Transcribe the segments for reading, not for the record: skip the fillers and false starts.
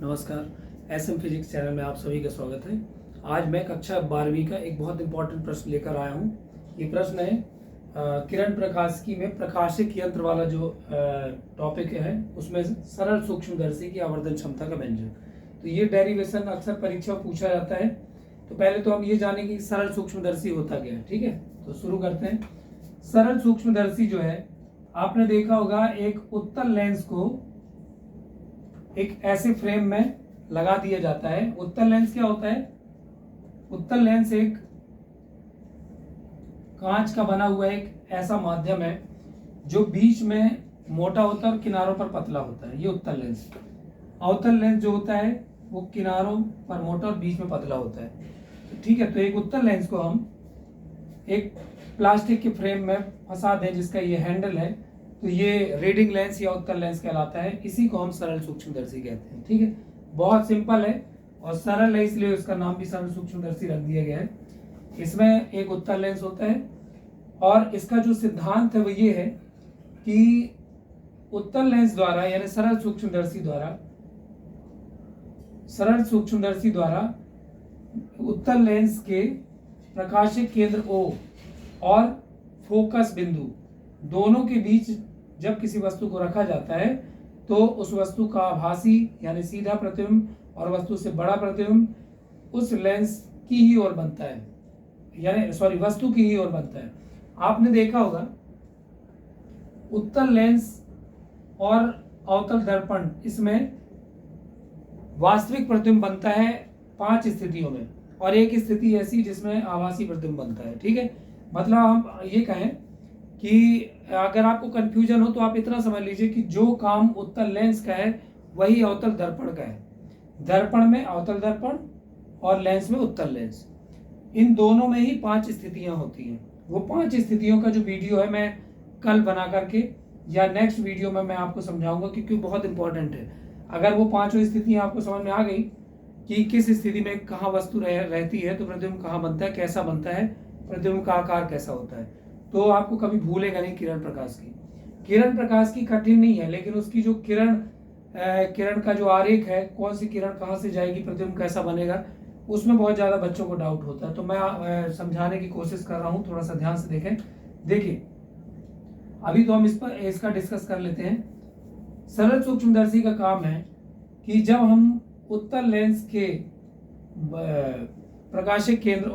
नमस्कार। SM physics channel में आप सभी का स्वागत है। आज मैं कक्षा 12वीं का एक बहुत इंपॉर्टेंट प्रश्न लेकर आया हूँ। ये प्रश्न है किरण प्रकाशिकी में प्रकाशिक यंत्र वाला जो टॉपिक है उसमें सरल सूक्ष्मदर्शी की आवर्धन क्षमता का व्यंजक। तो ये डेरिवेशन अक्सर परीक्षा में पूछा जाता है। तो पहले तो हम ये जानें कि सरल सूक्ष्मदर्शी होता क्या है। ठीक है, तो शुरू करते हैं। सरल सूक्ष्मदर्शी जो है, आपने देखा होगा एक उत्तल लेंस को एक ऐसे फ्रेम में लगा दिया जाता है। उत्तल लेंस क्या होता है? उत्तल लेंस एक कांच का बना हुआ एक ऐसा माध्यम है जो बीच में मोटा होता है और किनारों पर पतला होता है। ये उत्तल लेंस। अवतल लेंस जो होता है वो किनारों पर मोटा और बीच में पतला होता है। तो ठीक है, तो एक उत्तल लेंस को हम एक प्लास्टिक के फ्रेम में फंसा दें जिसका ये हैंडल है, तो ये रीडिंग लेंस या उत्तल लेंस कहलाता है। इसी को हम सरल सूक्ष्मदर्शी कहते हैं। ठीक है, बहुत सिंपल है और सरल है, इसलिए उसका नाम भी सरल सूक्ष्मदर्शी रख दिया गया है। इसमें एक उत्तल लेंस होता है और इसका जो सिद्धांत है वो ये है कि उत्तल लेंस द्वारा यानी सरल सूक्ष्मदर्शी द्वारा उत्तल लेंस के प्रकाशिक केंद्र O और फोकस बिंदु दोनों के बीच जब किसी वस्तु को रखा जाता है तो उस वस्तु का आभासी यानी सीधा प्रतिबिंब और वस्तु से बड़ा प्रतिबिंब उस लेंस की ही ओर बनता है, यानी वस्तु की ही ओर बनता है। आपने देखा होगा उत्तल लेंस और अवतल दर्पण, इसमें वास्तविक प्रतिबिंब बनता है 5 स्थितियों में और एक स्थिति ऐसी जिसमें आभासी प्रतिबिंब बनता है। ठीक है, मतलब हम ये कहें कि अगर आपको कंफ्यूजन हो तो आप इतना समझ लीजिए कि जो काम उत्तल लेंस का है वही अवतल दर्पण का है। दर्पण में अवतल दर्पण और लेंस में उत्तल लेंस, इन दोनों में ही 5 स्थितियां होती हैं। वो 5 स्थितियों का जो वीडियो है मैं कल बना करके या नेक्स्ट वीडियो में मैं आपको समझाऊंगा, क्योंकि बहुत इंपॉर्टेंट है। अगर वो 5 स्थितियां आपको समझ में आ गई कि किस स्थिति में कहाँ वस्तु रहती है तो प्रतिबिंब कहाँ बनता है, कैसा बनता है, प्रतिबिंब का आकार कैसा होता है, तो आपको कभी भूलेगा नहीं। किरण प्रकाश की कठिन नहीं है, लेकिन उसकी जो किरण का जो आरेख है, कौन सी किरण कहाँ से जाएगी, प्रतिबिंब कैसा बनेगा, उसमें बहुत ज्यादा बच्चों को डाउट होता है। तो मैं समझाने की कोशिश कर रहा हूँ, थोड़ा सा ध्यान से देखें। देखिए, अभी तो हम इसका डिस्कस कर लेते हैं। सरल सूक्ष्मदर्शी का काम है कि जब हम उत्तल लेंस के प्रकाशिक केंद्र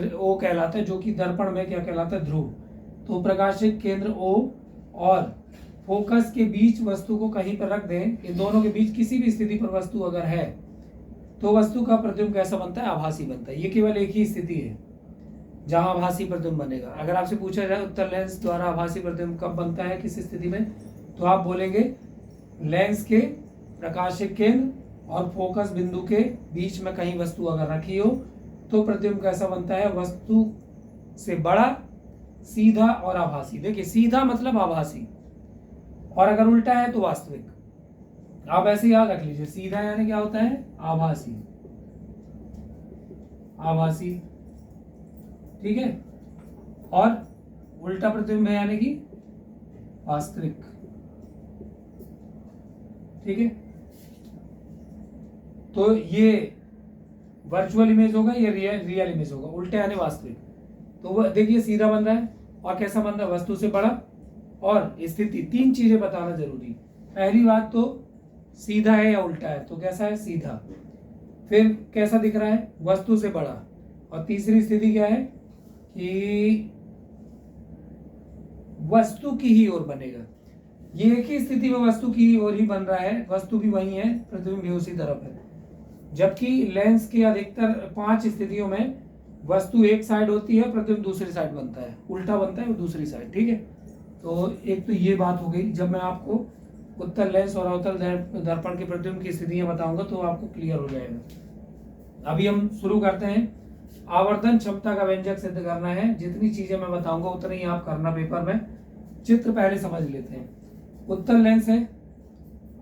O कहलाता है, जो कि दर्पण में क्या कहलाता है, ध्रुव। तो प्रकाशिक केंद्र O और फोकस के बीच वस्तु को कहीं पर रख दें, इन दोनों के बीच किसी भी स्थिति पर वस्तु अगर है तो वस्तु का प्रतिबिंब कैसा बनता है, आभासी बनता है। ये केवल एक ही स्थिति है जहां आभासी प्रतिबिंब बनेगा। अगर आपसे पूछा जाए उत्तल लेंस द्वारा आभासी प्रतिबिंब कब बनता है, किस स्थिति में, तो आप बोलेंगे लेंस के प्रकाशिक केंद्र और फोकस बिंदु के बीच में कहीं वस्तु अगर रखी हो तो प्रतिबिंब कैसा बनता है, वस्तु से बड़ा, सीधा और आभासी। देखिए, सीधा मतलब आभासी और अगर उल्टा है तो वास्तविक। आप ऐसे याद रख लीजिए, सीधा यानी क्या होता है, आभासी। ठीक है, और उल्टा प्रतिबिंब है यानी कि वास्तविक। ठीक है, तो ये वर्चुअल इमेज होगा, ये रियल इमेज होगा। उल्टे यानी वास्तविक। तो वो देखिए सीधा बन रहा है और कैसा बन रहा है, वस्तु से बड़ा और स्थिति। 3 चीजें बताना जरूरी। पहली बात तो सीधा है या उल्टा है, तो कैसा है, सीधा। फिर कैसा दिख रहा है, वस्तु से बड़ा। और तीसरी स्थिति क्या है कि वस्तु की ही ओर बनेगा। ये एक ही स्थिति में वस्तु की ओर ही बन रहा है, वस्तु भी वही है, प्रतिबिंब भी उसी तरफ है। जबकि लेंस के अधिकतर 5 स्थितियों में वस्तु एक साइड होती है, प्रतिबिंब दूसरी साइड बनता है, उल्टा बनता है वो दूसरी साइड। ठीक है, तो एक तो ये बात हो गई। जब मैं आपको उत्तल लेंस और अवतल दर्पण के प्रतिबिंब की स्थितियां बताऊंगा तो आपको क्लियर हो जाएगा। अभी हम शुरू करते हैं। आवर्धन क्षमता का व्यंजक सिद्ध करना है। जितनी चीजें मैं बताऊंगा उतनी ही आप करना पेपर में। चित्र पहले समझ लेते हैं। उत्तल लेंस है,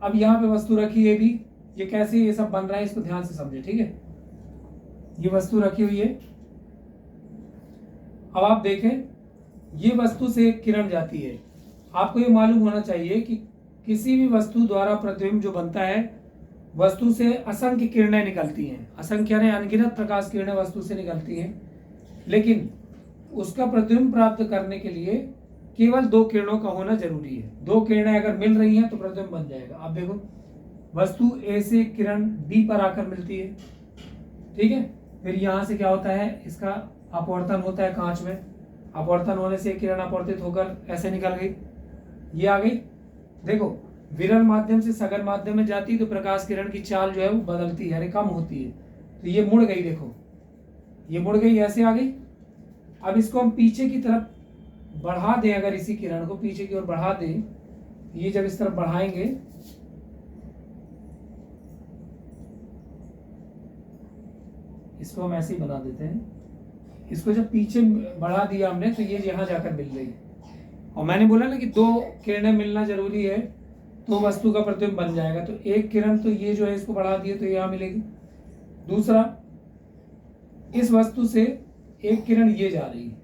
अब यहाँ पे वस्तु रखी है भी, ये कैसे ये सब बन रहा है इसको ध्यान से समझे। ठीक है, ये वस्तु रखी हुई है। अब आप देखें, ये वस्तु से एक किरण जाती है। आपको ये मालूम होना चाहिए कि किसी भी वस्तु द्वारा प्रतिबिंब जो बनता है, वस्तु से असंख्य किरणें निकलती हैं, असंख्य यानी अनगिनत प्रकाश किरणें वस्तु से निकलती हैं, लेकिन उसका प्रतिबिंब प्राप्त करने के लिए केवल 2 किरणों का होना जरूरी है। 2 किरणें अगर मिल रही हैं तो प्रतिबिंब बन जाएगा। अब देखो, वस्तु ए से किरण बी पर आकर मिलती है, ठीक है, फिर यहाँ से क्या होता है, इसका अपवर्तन होता है कांच में, अपवर्तन होने से किरण अपवर्तित होकर ऐसे निकल गई, ये आ गई। देखो, विरल माध्यम से सघन माध्यम में जाती है तो प्रकाश किरण की चाल जो है वो बदलती है, यानी कम होती है, तो ये मुड़ गई, देखो ये मुड़ गई, ऐसे आ गई। अब इसको हम पीछे की तरफ बढ़ा दें, अगर इसी किरण को पीछे की ओर बढ़ा दें, ये जब इस तरफ बढ़ाएंगे, इसको हम ऐसे ही बना देते हैं, इसको जब पीछे बढ़ा दिया हमने तो ये यहाँ जाकर मिल गई। और मैंने बोला ना कि 2 किरणें मिलना जरूरी है तो वस्तु का प्रतिबिंब बन जाएगा। तो एक किरण तो ये जो है इसको बढ़ा दिए तो यहाँ मिलेगी, दूसरा इस वस्तु से एक किरण ये जा रही है,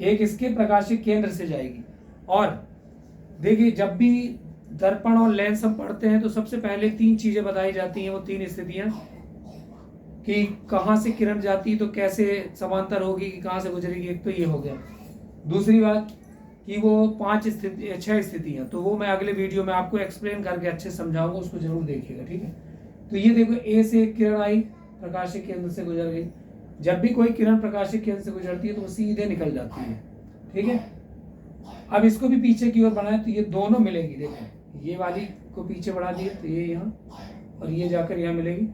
एक इसके प्रकाशिक केंद्र से जाएगी। और देखिए, जब भी दर्पण और लेंस हम पढ़ते हैं तो सबसे पहले 3 चीजें बताई जाती हैं, वो 3 स्थितियां, कि कहाँ से किरण जाती है तो कैसे समांतर होगी, कि कहाँ से गुजरेगी, एक तो ये हो गया। दूसरी बात कि वो 6 स्थितियां, तो वो मैं अगले वीडियो में आपको एक्सप्लेन करके अच्छे से समझाऊंगा, उसको जरूर देखिएगा, ठीक है। तो ये देखो, ए से एक किरण आई, प्रकाशिक केंद्र से गुजर गई। जब भी कोई किरण प्रकाशिक केंद्र से गुजरती है तो वो सीधे निकल जाती है, ठीक है। अब इसको भी पीछे की ओर बढ़ाएं तो ये दोनों मिलेगी, देखो ये वाली को पीछे बढ़ा दिए तो ये यहाँ और ये जाकर यहाँ मिलेगी।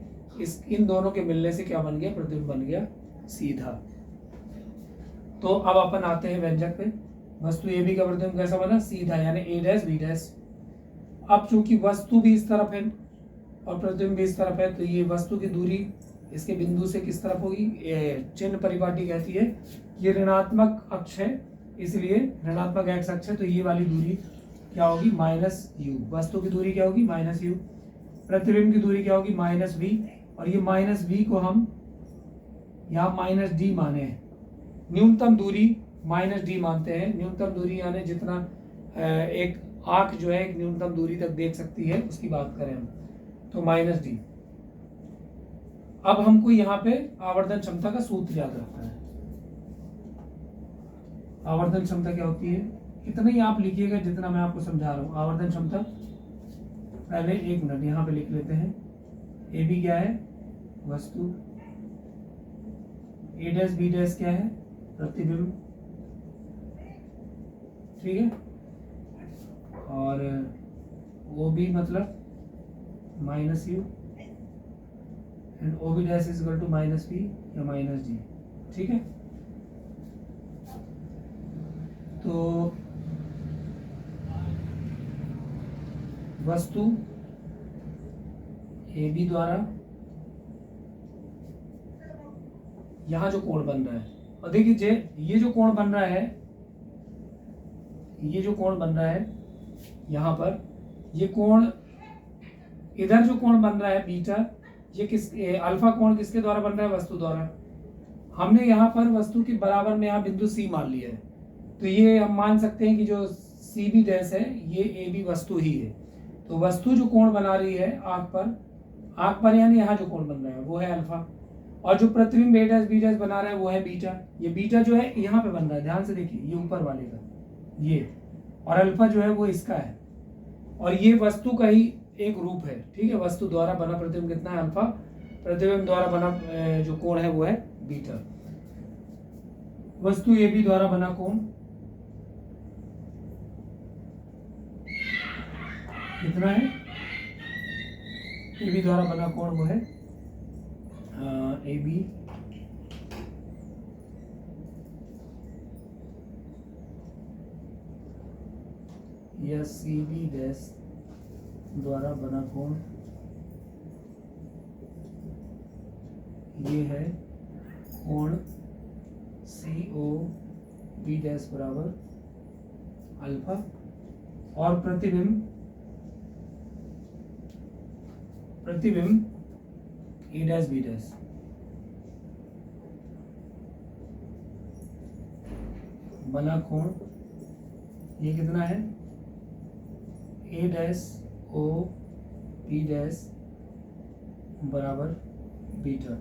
इन दोनों के मिलने से क्या बन गया, प्रतिबिंब बन गया सीधा। तो अब अपन आते हैं व्यंजक पे। वस्तु ए बी का प्रतिबिंब कैसा बना, सीधा, यानी ए डैश बी डैश। अब चूंकि वस्तु भी इस तरफ है और प्रतिबिंब भी इस तरफ है, तो ये वस्तु की दूरी इसके बिंदु से किस तरफ होगी, चिन्ह परिपाटी कहती है ये ऋणात्मक अक्ष है, इसलिए ऋणात्मक एक्स अक्ष है, तो ये वाली दूरी क्या होगी, -u। वस्तु की दूरी क्या होगी, -u। प्रतिबिंब की दूरी क्या होगी, -v। और ये -v को हम यहाँ -d माने हैं। न्यूनतम दूरी -d मानते हैं। न्यूनतम दूरी यानी जितना एक आंख जो है एक न्यूनतम दूरी तक देख सकती है, उसकी बात करें हम, तो -d। अब हमको यहाँ पे आवर्धन क्षमता का सूत्र याद रखना है। आवर्धन क्षमता क्या होती है, इतना ही आप लिखिएगा जितना मैं आपको समझा रहा हूँ। आवर्धन क्षमता, पहले 1 मिनट यहाँ पे लिख लेते हैं। ए बी क्या है, वस्तु, ए डैश बी डैश क्या है, प्रतिबिंब, ठीक है, और ओ बी मतलब -u and O B dash is equal to -v या -d, ठीक है। तो वस्तु ए बी द्वारा यहाँ जो कोण बन रहा है, और देखिए ये जो कोण बन रहा है, ये जो कोण बन रहा है यहाँ पर, ये कोण, इधर जो कोण बन रहा है बीटा, ये अल्फा कोण किसके द्वारा बन रहा है, वस्तु द्वारा। हमने यहाँ पर वस्तु के बराबर में यहाँ बिंदु C मान लिया है, तो ये हम मान सकते हैं कि जो सी बी डैश है ये ए बी वस्तु ही है। तो वस्तु जो कोण बना रही है आंख पर यानी यहाँ जो कोण बन रहा है वो है अल्फा, और जो प्रतिबिंब ए डैश बी डैश बना रहा है वो है बीटा। ये बीटा जो है यहाँ पे बन रहा है, ध्यान से देखिए, ये ऊपर वाले का ये, और अल्फा जो है वो इसका है, और ये वस्तु का ही एक रूप है, ठीक है। वस्तु द्वारा बना प्रतिबिंब कितना है, अल्फा। प्रतिबिंब द्वारा बना जो कोण है वो है बीटा। वस्तु ए बी द्वारा बना कोण कितना है, ए बी द्वारा बना कोण वो है ए बी या सी बी डैश द्वारा बना कोण ये है कोण सी ओ बी डैश बराबर अल्फा, और प्रतिबिंब ए डैश बी डैश बना कोण ये कितना है, ए डैश ओ बी डैश बराबर बीटा।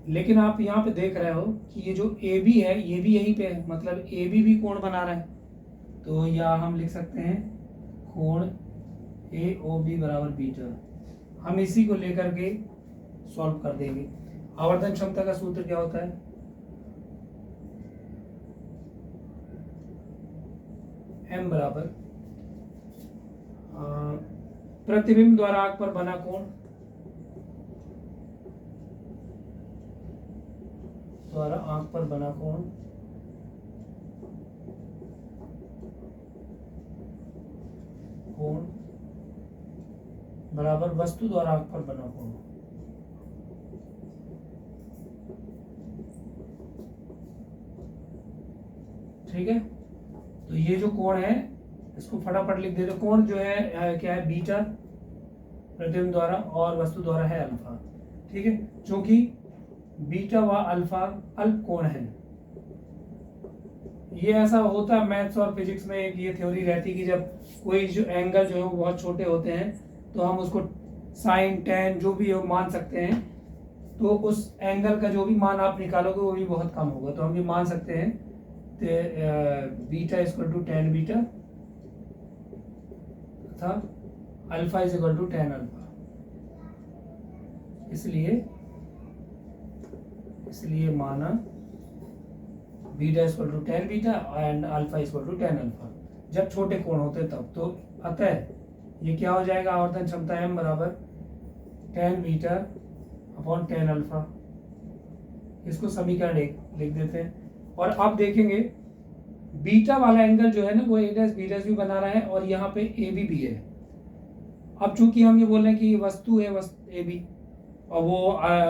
लेकिन आप यहाँ पे देख रहे हो कि ये जो ए बी है ये भी यहीं पे है, मतलब ए बी भी कोण बना रहा है। तो या हम लिख सकते हैं कोण ए ओ बी बराबर बीटा। हम इसी को लेकर के सॉल्व कर देंगे। आवर्धन क्षमता का सूत्र क्या होता है? m बराबर प्रतिबिंब द्वारा आंख पर बना कोण कोण बराबर वस्तु द्वारा आंख पर बना कोण। ठीक है, तो ये जो कोण है इसको फटाफट लिख देते। कोण जो है क्या है? बीटा प्रतिबिंब द्वारा और वस्तु द्वारा है अल्फा। ठीक है, क्योंकि बीटा व अल्फा अल्प कोण है। ये ऐसा होता है मैथ्स और फिजिक्स में, एक ये थ्योरी रहती है कि जब कोई जो एंगल जो है वो बहुत छोटे होते हैं तो हम उसको साइन टेन जो भी मान सकते हैं, तो उस एंगल का जो भी मान आप निकालोगे वो भी बहुत कम होगा। तो हम ये मान सकते हैं beta equal to ten beta तथा alpha is equal to ten alpha. इसलिए माना beta equal to ten beta and alpha equal to ten alpha जब छोटे कोण होते हैं तब। तो अतः ये क्या हो जाएगा? आवर्धन क्षमता m बराबर tan beta upon tan alpha. इसको समीकरण एक लिख देते हैं। और अब देखेंगे बीटा वाला एंगल जो है ना वो ए डैश बी डैश भी बना रहा है और यहाँ पे ए बी भी है। अब चूंकि हम ये बोल रहे हैं कि वस्तु है ए बी और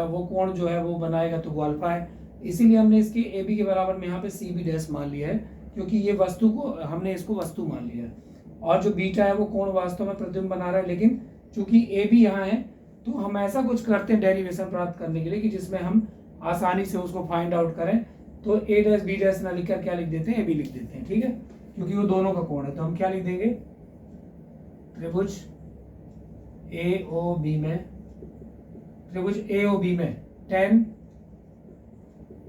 वो कोण जो है वो बनाएगा तो वो अल्फा है, इसीलिए हमने इसके ए बी के बराबर में यहाँ पे सी बी डैश मान लिया है, क्योंकि ये वस्तु को हमने इसको वस्तु मान लिया है। और जो बीटा है वो कोण वास्तव में प्रतिबिंब बना रहा है, लेकिन चूंकि ए बी यहाँ है तो हम ऐसा कुछ करते हैं डेरिवेशन प्राप्त करने के लिए कि जिसमें हम आसानी से उसको फाइंड आउट करें। तो ए डैश बी डैश ना लिखकर क्या लिख देते हैं? ए बी लिख देते हैं। ठीक है, क्योंकि वो दोनों का कोण है। तो हम क्या लिख देंगे? त्रिभुज ए ओ बी में टेन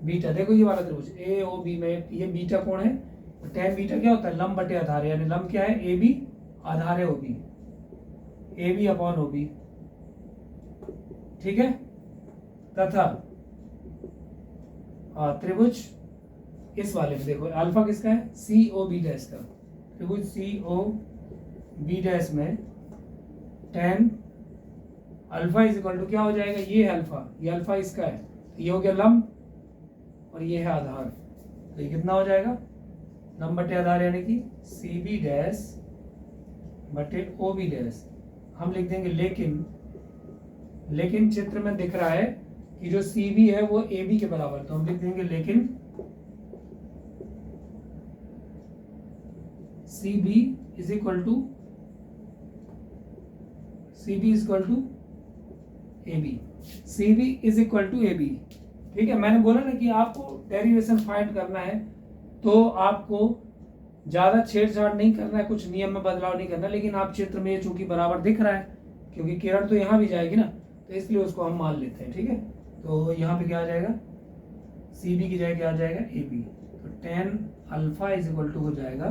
बीटा। देखो ये वाला त्रिभुज ए ओ बी में ये बीटा कोण है। टेन बीटा क्या होता है? लंब बटे आधार, यानी लंब क्या है? ए बी, आधार है O B, A B upon O B. ठीक है, तथा त्रिभुज इस वाले में देखो अल्फा किसका है? सी ओ बी डैश का। त्रिभुज सी ओ बी डैश में tan alpha is equal to क्या हो जाएगा? ये है अल्फा, ये अल्फा इसका है, ये हो गया लंब और ये है आधार। तो ये कितना हो जाएगा? लंब बटे आधार, यानी कि सी बी डैश बटे ओ बी डैश। हम लिख देंगे लेकिन चित्र में दिख रहा है कि जो सी बी है वो ए बी के बराबर, तो हम लिख देंगे लेकिन C B is equal to A B. C B is equal to A B. ठीक है, मैंने बोला ना कि आपको डेरिवेशन फाइंड करना है तो आपको ज्यादा छेड़छाड़ नहीं करना है, कुछ नियम में बदलाव नहीं करना, लेकिन आप चित्र में चूंकि बराबर दिख रहा है क्योंकि किरण तो यहाँ भी जाएगी ना, तो इसलिए उसको हम मान लेते हैं। ठीक है, तो यहाँ पे क्या आ जाएगा? सी बी की जगह क्या आ जाएगा? A B. तो ten alpha is equal to हो जाएगा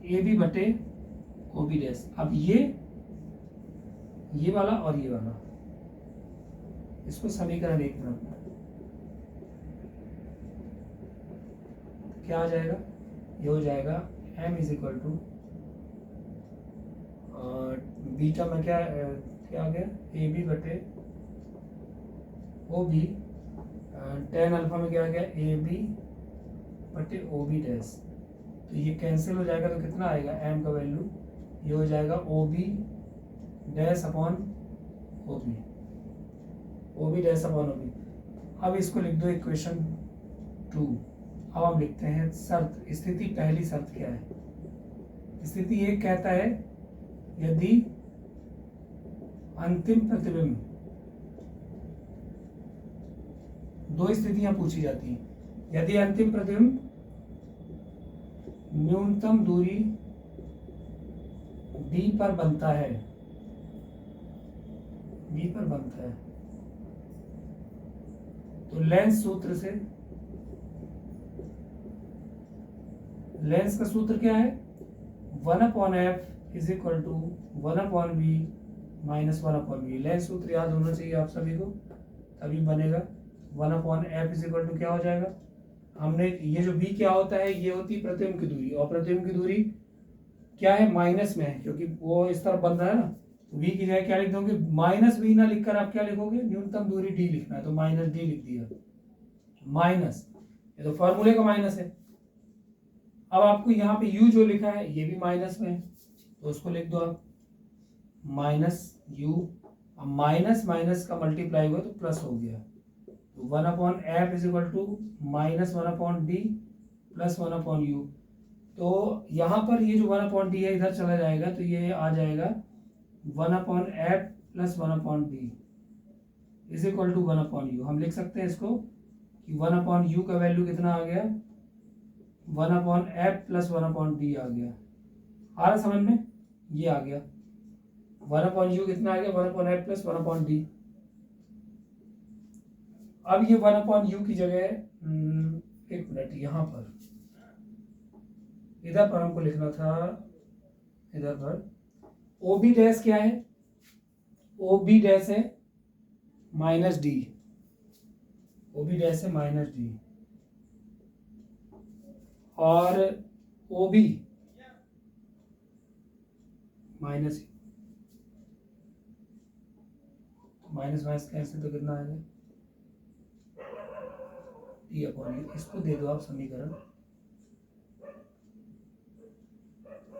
ए बी बटे ओ बी डैश। अब ये वाला और ये वाला, इसको समीकरण एक में रखना। क्या आ जाएगा? ये हो जाएगा m is equal to beta में क्या आ गया? ए बी बटे ओ बी। टेन अल्फा में क्या आ गया? ए बी बटे ओ बी डैश। तो ये कैंसिल हो जाएगा तो कितना आएगा? m का वैल्यू ये हो जाएगा O B dash upon O B, O B dash upon O B. अब इसको लिख दो इक्वेशन 2। अब हम लिखते हैं शर्त, स्थिति पहली शर्त क्या है? स्थिति एक कहता है यदि अंतिम प्रतिबिंब, दो स्थितियां पूछी जाती हैं। यदि अंतिम प्रतिबिंब न्यूनतम दूरी डी पर बनता है, डी पर बनता है। तो लेंस सूत्र से, लेंस का सूत्र क्या है? 1/f is equal to 1/v minus 1/v। Lens सूत्र याद होना चाहिए आप सभी को, तभी बनेगा। 1/f इज इक्वल टू क्या हो जाएगा? हमने ये जो v क्या होता है, ये होती है प्रतिबिंब की दूरी, और प्रतिबिंब की दूरी क्या है? माइनस में है, क्योंकि वो इस तरफ बन रहा है ना। तो v की जगह क्या लिख दोगे? माइनस v ना लिखकर आप क्या लिखोगे? न्यूनतम दूरी d लिखना है, तो माइनस d लिख दिया। माइनस, ये तो फॉर्मूले का माइनस है। अब आपको यहाँ पे u जो लिखा है ये भी माइनस में है, तो उसको लिख दो आप माइनस u। अब माइनस माइनस का मल्टीप्लाई हुआ तो प्लस हो गया, तो 1/f is equal to minus 1/d plus 1/u। तो यहाँ पर ये जो 1/d है इधर चला जाएगा, तो ये आ जाएगा 1/f plus 1/d is equal to 1/u। हम लिख सकते हैं इसको कि 1/u का वैल्यू कितना आ गया? 1/f प्लस 1/d आ गया। आ रहा समझ में? ये आ गया 1/u कितना आ गया? 1/f plus 1/d। अब ये 1/u की जगह एक मिनट, यहाँ पर इधर पर हमको लिखना था, इधर पर OB डैश क्या है? OB डैश है माइनस डी, OB डैश है माइनस डी, और OB minus, minus minus cancel तो कितना आएगा? d/u। इसको दे दो आप समीकरण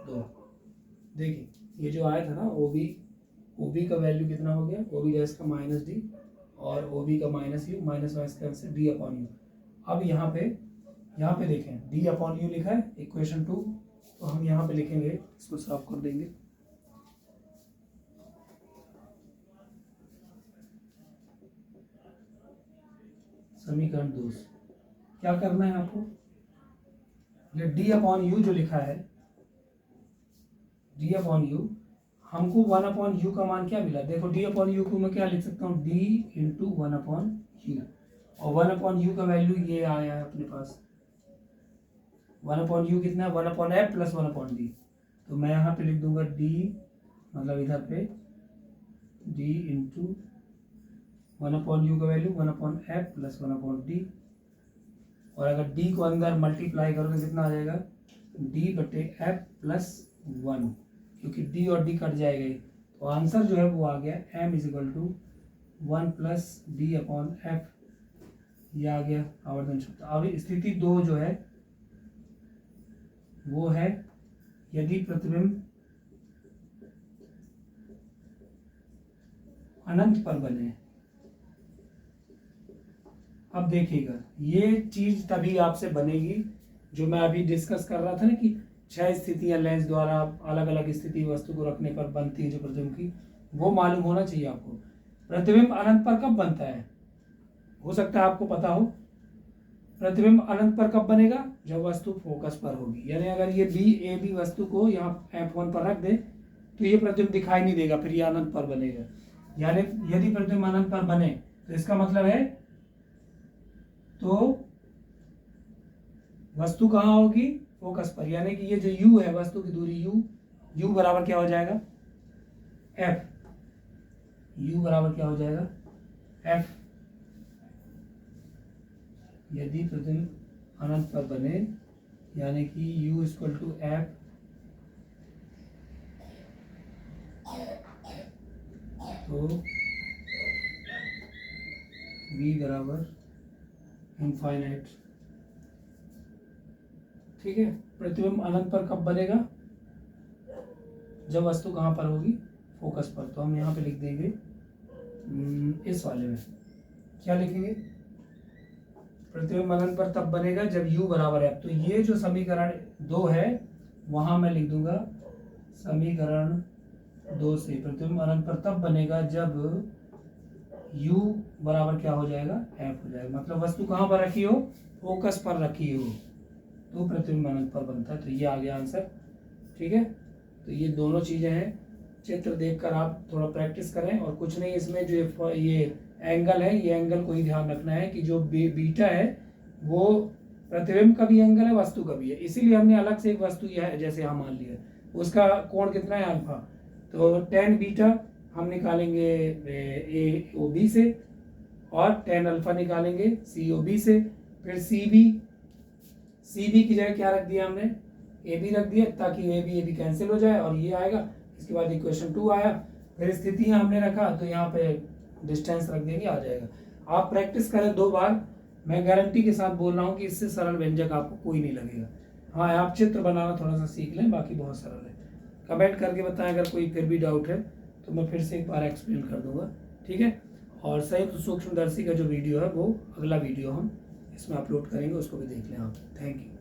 2। देखिए ये जो आया था ना OB का वैल्यू कितना हो गया? OB डैश का माइनस डी और OB का minus you, minus minus cancel d/u। अब यहाँ पे देखें d/u लिखा है इक्वेशन 2, तो हम यहाँ पे लिखेंगे, इसको साफ कर देंगे। समीकरण 2 क्या करना है आपको? ये d/u जो लिखा है, d/u, हमको 1/u का मान क्या मिला? देखो d/u को मैं क्या लिख सकता हूँ? d इंटू 1/u, और 1/u का वैल्यू ये आया है अपने पास। 1/u कितना है? 1/f plus 1/d। तो मैं यहाँ पे लिख दूंगा d, मतलब इधर पे d इंटू 1/u का वैल्यू 1/f प्लस 1/d, और अगर d को अंदर मल्टीप्लाई करोगे कितना आ जाएगा? d/f प्लस 1, क्योंकि d और d कट जाएगा, तो आंसर जो है वो आ गया m is equal to 1 plus d/f। ये आ गया आवर्धन सूत्र। अब स्थिति 2 जो है वो है यदि प्रतिबिंब अनंत पर बने। अब देखिएगा ये चीज तभी आपसे बनेगी जो मैं अभी डिस्कस कर रहा था ना, कि 6 स्थितियां लेंस द्वारा अलग अलग स्थिति वस्तु को रखने पर बनती है जो प्रतिबिंब की, वो मालूम होना चाहिए आपको। प्रतिबिंब अनंत पर कब बनता है? हो सकता है आपको पता हो। प्रतिबिंब अनंत पर कब बनेगा? जब वस्तु फोकस पर होगी। यानी अगर ये BAB वस्तु को यहाँ F1 पर रख दे तो ये प्रतिबिंब दिखाई नहीं देगा, फिर ये अनंत पर बनेगा। यानी यदि प्रतिबिंब अनंत पर बने तो इसका मतलब है तो वस्तु कहाँ होगी? फोकस पर। यानी कि ये जो u है, वस्तु की दूरी u बराबर क्या हो जाएगा? f। u बराबर क्या हो जाएगा? f। यदि प्रतिबिंब अनंत पर बने, यानी कि u इक्वल टू f, तो v बराबर इनफाइनाइट। ठीक है, प्रतिबिंब अनंत पर कब बनेगा? जब वस्तु कहाँ पर होगी? फोकस पर। तो हम यहाँ पे लिख देंगे इस वाले में क्या लिखेंगे? प्रतिबिंब अनंत पर तब बनेगा जब u बराबर है। तो ये जो समीकरण 2 है वहां मैं लिख दूंगा समीकरण 2 से प्रतिबिंब अनंत पर तब बनेगा जब u बराबर क्या हो जाएगा? f हो जाएगा। मतलब वस्तु कहाँ पर रखी हो? फोकस पर रखी हो। तो प्रतिबिंब अनंत पर बनता है। तो ये आ गया आंसर, ठीक है। तो ये दोनों चीज़ें हैं, चित्र देखकर आप थोड़ा प्रैक्टिस करें। और कुछ नहीं, इसमें जो ये एंगल है, ये एंगल को ही ध्यान रखना है कि जो बीटा है वो प्रतिबिंब का भी एंगल है, वस्तु का भी है, इसीलिए हमने अलग से एक वस्तु यह है जैसे यहाँ मान लिया, उसका कोण कितना है अल्फा। तो tan बीटा हम निकालेंगे ए ओ बी से, और tan अल्फा निकालेंगे सी ओ बी से। फिर सी बी की जगह क्या रख दिया हमने, ए बी रख दिया, ताकि ए बी कैंसिल हो जाए और ये आएगा। इसके बाद इक्वेशन 2 आया, फिर स्थितियाँ हमने रखा तो यहाँ पे डिस्टेंस रख देंगे, आ जाएगा। आप प्रैक्टिस करें 2 बार, मैं गारंटी के साथ बोल रहा हूँ कि इससे सरल व्यंजक आपको कोई नहीं लगेगा। हाँ, आप चित्र बनाना थोड़ा सा सीख लें, बाकी बहुत सरल है। कमेंट करके बताएं अगर कोई फिर भी डाउट है, तो मैं फिर से एक बार एक्सप्लेन कर दूंगा, ठीक है। और संयुक्त सूक्ष्मदर्शी का जो वीडियो है वो अगला वीडियो हम इसमें अपलोड करेंगे, उसको भी देख लें आप। Thank you.